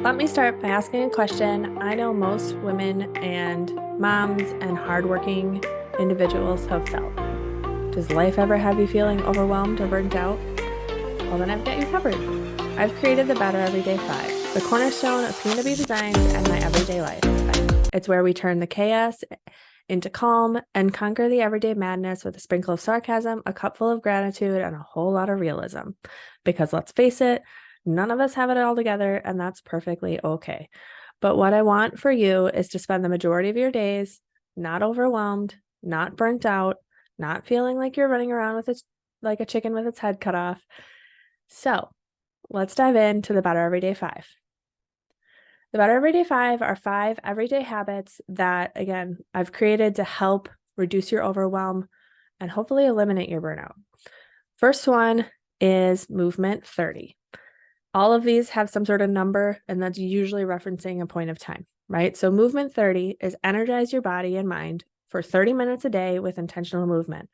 Let me start by asking a question I know most women and moms and hardworking individuals have felt. Does life ever have you feeling overwhelmed or burnt out? Well, then I've got you covered. I've created the Better Everyday 5, the cornerstone of soon-to-be designs and my everyday life. It's where we turn the chaos into calm and conquer the everyday madness with a sprinkle of sarcasm, a cupful of gratitude, and a whole lot of realism. Because let's face it, none of us have it all together, and that's perfectly okay. But what I want for you is to spend the majority of your days not overwhelmed, not burnt out, not feeling like you're running around with like a chicken with its head cut off. So let's dive into the Better Everyday 5. The Better Everyday 5 are 5 everyday habits that, again, I've created to help reduce your overwhelm and hopefully eliminate your burnout. First one is movement 30. All of these have some sort of number, and that's usually referencing a point of time, right? So movement 30 is energize your body and mind for 30 minutes a day with intentional movement.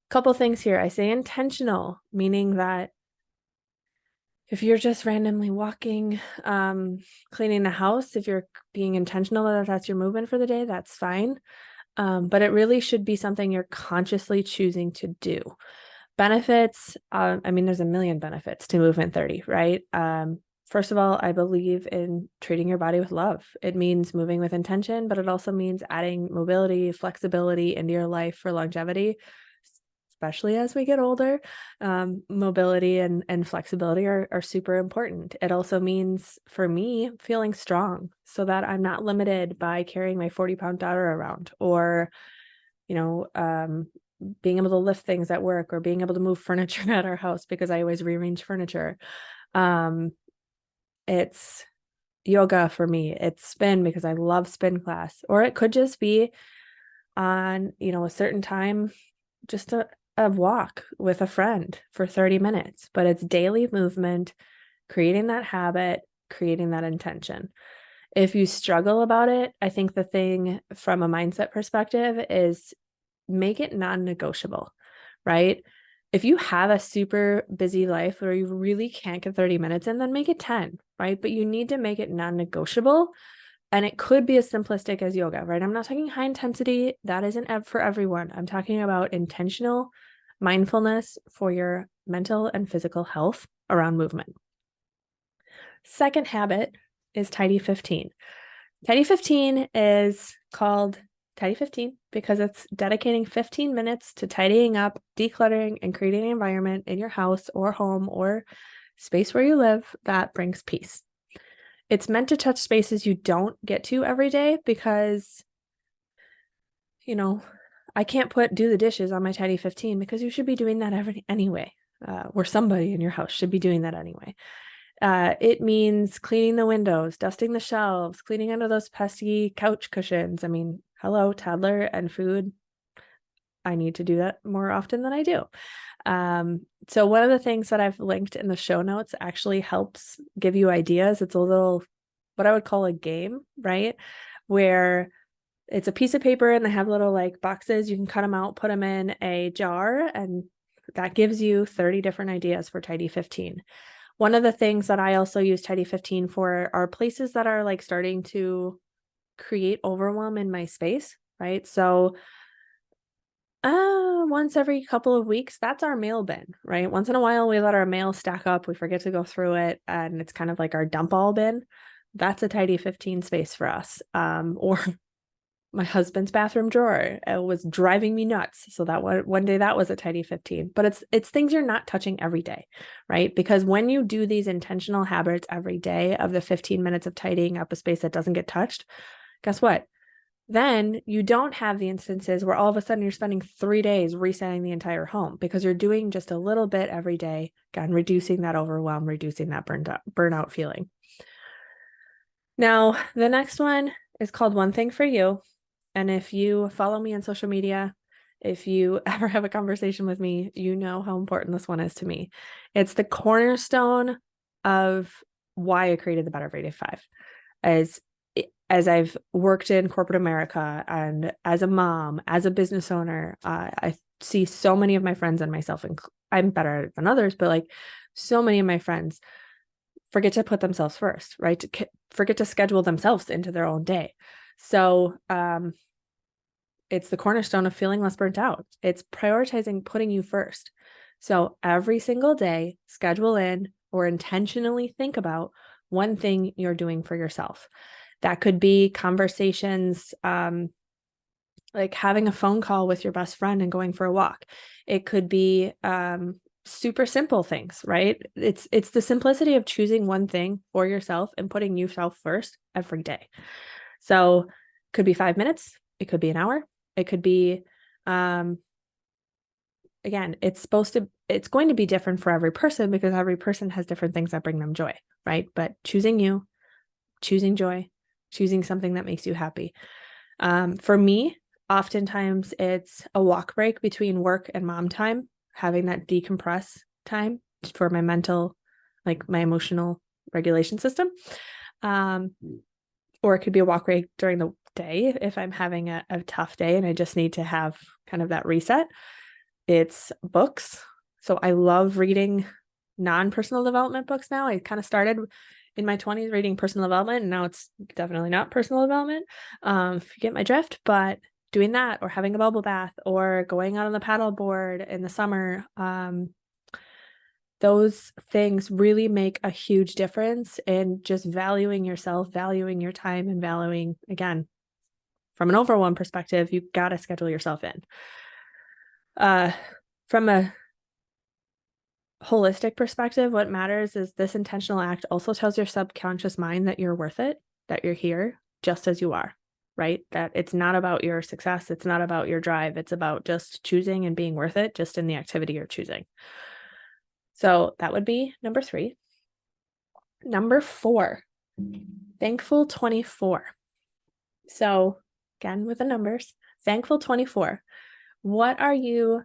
Couple things here. I say intentional, meaning that if you're just randomly walking, cleaning the house, if you're being intentional that that's your movement for the day, that's fine. But it really should be something you're consciously choosing to do. Benefits, there's a million benefits to movement 30, right? First of all, I believe in treating your body with love. It means moving with intention, but it also means adding mobility, flexibility into your life for longevity, especially as we get older. Mobility and flexibility are super important. It also means, for me, feeling strong so that I'm not limited by carrying my 40-pound daughter around or, being able to lift things at work or being able to move furniture at our house because I always rearrange furniture. It's yoga for me. It's spin because I love spin class, or it could just be on, a certain time, just a walk with a friend for 30 minutes, but it's daily movement, creating that habit, creating that intention. If you struggle about it, I think the thing from a mindset perspective is make it non-negotiable, right? If you have a super busy life where you really can't get 30 minutes in, then make it 10, right? But you need to make it non-negotiable. And it could be as simplistic as yoga, right? I'm not talking high intensity. That isn't for everyone. I'm talking about intentional mindfulness for your mental and physical health around movement. Second habit is Tidy 15. Tidy 15 is called Tidy 15 because it's dedicating 15 minutes to tidying up, decluttering, and creating an environment in your house or home or space where you live that brings peace. It's meant to touch spaces you don't get to every day because, I can't do the dishes on my Tidy 15 because you should be doing that anyway, or somebody in your house should be doing that anyway. It means cleaning the windows, dusting the shelves, cleaning under those pesky couch cushions. Hello, toddler and food. I need to do that more often than I do. So one of the things that I've linked in the show notes actually helps give you ideas. It's a little, what I would call a game, right? Where it's a piece of paper and they have little boxes. You can cut them out, put them in a jar, and that gives you 30 different ideas for Tidy 15. One of the things that I also use Tidy 15 for are places that are starting to create overwhelm in my space, right? So once every couple of weeks, that's our mail bin, right? Once in a while, we let our mail stack up. We forget to go through it, and it's kind of like our dump all bin. That's a Tidy 15 space for us. Or my husband's bathroom drawer. It was driving me nuts. So that one day that was a Tidy 15, but it's things you're not touching every day, right? Because when you do these intentional habits every day of the 15 minutes of tidying up a space that doesn't get touched, guess what? Then you don't have the instances where all of a sudden you're spending 3 days resetting the entire home because you're doing just a little bit every day, again, reducing that overwhelm, reducing that burnout feeling. Now, the next one is called One Thing for You. And if you follow me on social media, if you ever have a conversation with me, you know how important this one is to me. It's the cornerstone of why I created the Better Everyday 5. As I've worked in corporate America and as a mom, as a business owner, I see so many of my friends and myself, and I'm better than others, but so many of my friends forget to put themselves first, right? Forget to schedule themselves into their own day. So it's the cornerstone of feeling less burnt out. It's prioritizing putting you first. So every single day, schedule in or intentionally think about one thing you're doing for yourself. That could be conversations, like having a phone call with your best friend and going for a walk. It could be super simple things, right? It's the simplicity of choosing one thing for yourself and putting yourself first every day. So it could be 5 minutes, it could be an hour, it could be again, it's going to be different for every person because every person has different things that bring them joy, right? But choosing you, choosing joy, choosing something that makes you happy. For me, oftentimes it's a walk break between work and mom time, having that decompress time for my mental, like my emotional regulation system. Or it could be a walk break during the day if I'm having a tough day and I just need to have kind of that reset. It's books. So I love reading non-personal development books now. I kind of started in my 20s reading personal development, and now it's definitely not personal development, if you get my drift, but doing that or having a bubble bath or going out on the paddle board in the summer, those things really make a huge difference in just valuing yourself, valuing your time, and valuing, again, from an overwhelm perspective, you got to schedule yourself in. From a holistic perspective, what matters is this intentional act also tells your subconscious mind that you're worth it, that you're here just as you are, right? That it's not about your success. It's not about your drive. It's about just choosing and being worth it just in the activity you're choosing. So that would be number 3. Number 4, thankful 24. So again, with the numbers, thankful 24. What are you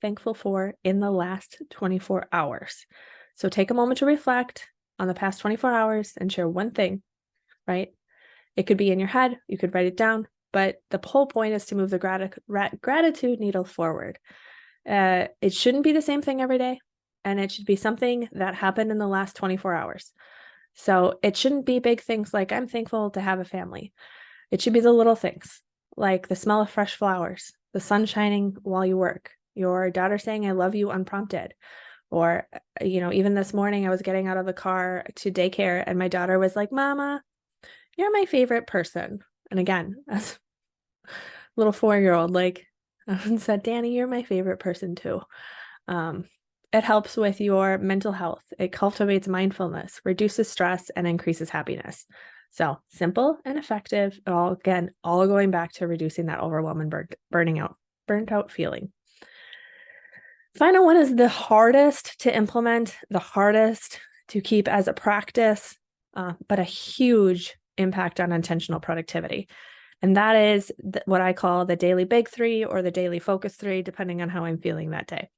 thankful for in the last 24 hours? So take a moment to reflect on the past 24 hours and share one thing, right? It could be in your head, you could write it down, but the whole point is to move the gratitude needle forward. It shouldn't be the same thing every day, and it should be something that happened in the last 24 hours. So it shouldn't be big things like I'm thankful to have a family. It should be the little things like the smell of fresh flowers, the sun shining while you work, your daughter saying, I love you unprompted. Or, even this morning I was getting out of the car to daycare and my daughter was like, Mama, you're my favorite person. And again, as a little 4-year-old, like said, Danny, you're my favorite person too. It helps with your mental health. It cultivates mindfulness, reduces stress, and increases happiness. So simple and effective, all going back to reducing that overwhelm and burnt out feeling. Final one is the hardest to implement, the hardest to keep as a practice, but a huge impact on intentional productivity. And that is what I call the daily big 3 or the daily focus 3, depending on how I'm feeling that day.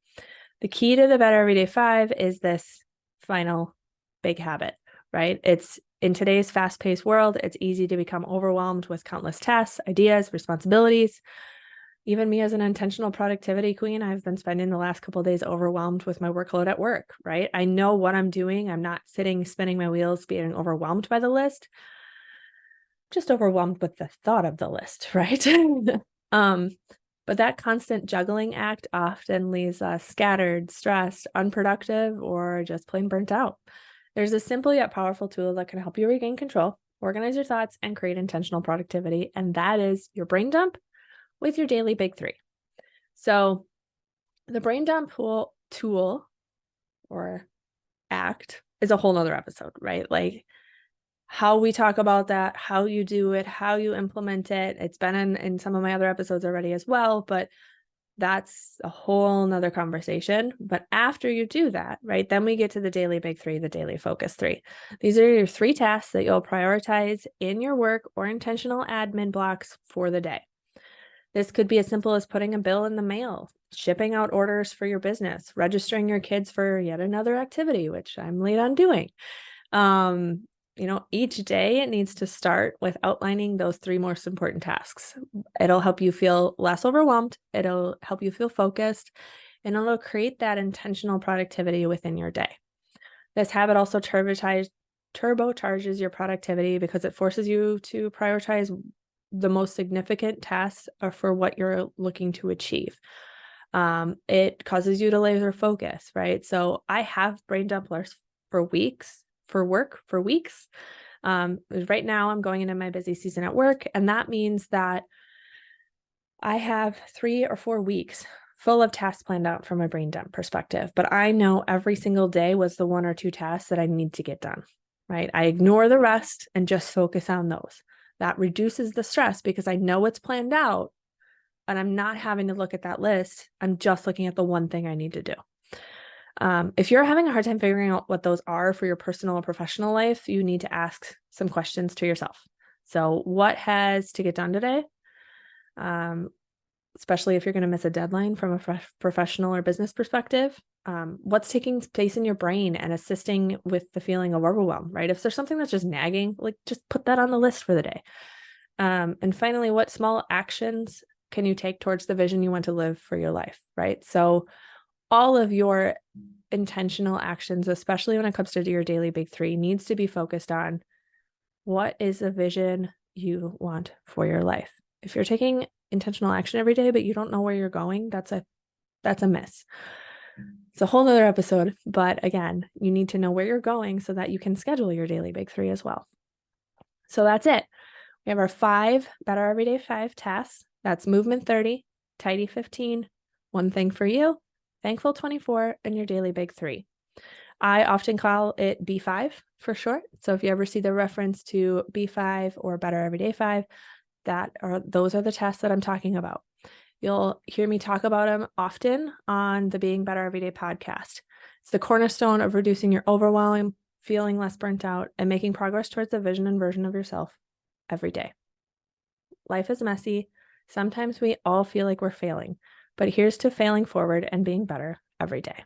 The key to the Better Everyday 5 is this final big habit, right? It's in today's fast-paced world, it's easy to become overwhelmed with countless tasks, ideas, responsibilities. Even me as an intentional productivity queen, I've been spending the last couple of days overwhelmed with my workload at work, right? I know what I'm doing. I'm not sitting, spinning my wheels, being overwhelmed by the list. Just overwhelmed with the thought of the list, right? But that constant juggling act often leaves us scattered, stressed, unproductive, or just plain burnt out. There's a simple yet powerful tool that can help you regain control, organize your thoughts, and create intentional productivity, and that is your brain dump with your daily big 3. So the brain dump tool or act is a whole nother episode, right? Like how we talk about that, how you do it, how you implement it. It's been in some of my other episodes already as well, but that's a whole nother conversation. But after you do that, right, then we get to the daily big 3, the daily focus 3. These are your 3 tasks that you'll prioritize in your work or intentional admin blocks for the day. This could be as simple as putting a bill in the mail, shipping out orders for your business, registering your kids for yet another activity, which I'm late on doing. Each day it needs to start with outlining those 3 most important tasks. It'll help you feel less overwhelmed. It'll help you feel focused, and it'll create that intentional productivity within your day. This habit also turbocharges your productivity because it forces you to prioritize the most significant tasks for what you're looking to achieve. It causes you to laser focus, right? So I have brain dumplers for weeks, for work, for weeks. Right now I'm going into my busy season at work, and that means that I have 3 or 4 weeks full of tasks planned out from a brain dump perspective, but I know every single day was the 1 or 2 tasks that I need to get done, right? I ignore the rest and just focus on those. That reduces the stress because I know it's planned out and I'm not having to look at that list. I'm just looking at the one thing I need to do. If you're having a hard time figuring out what those are for your personal or professional life, you need to ask some questions to yourself. So, what has to get done today? Especially if you're going to miss a deadline from a professional or business perspective. What's taking place in your brain and assisting with the feeling of overwhelm, right? If there's something that's just nagging, like just put that on the list for the day. And finally, what small actions can you take towards the vision you want to live for your life, right? So all of your intentional actions, especially when it comes to your daily big 3, needs to be focused on what is the vision you want for your life. If you're taking intentional action every day, but you don't know where you're going, that's a miss. It's a whole nother episode, but again, you need to know where you're going so that you can schedule your daily big 3 as well. So that's it. We have our 5 Better Everyday 5 tasks. That's movement 30, tidy 15, one thing for you, thankful 24, and your daily big 3. I often call it B5 for short. So if you ever see the reference to B5 or Better Everyday 5, those are the tasks that I'm talking about. You'll hear me talk about them often on the Being Better Everyday podcast. It's the cornerstone of reducing your overwhelm, feeling less burnt out, and making progress towards the vision and version of yourself every day. Life is messy. Sometimes we all feel like we're failing, but here's to failing forward and being better every day.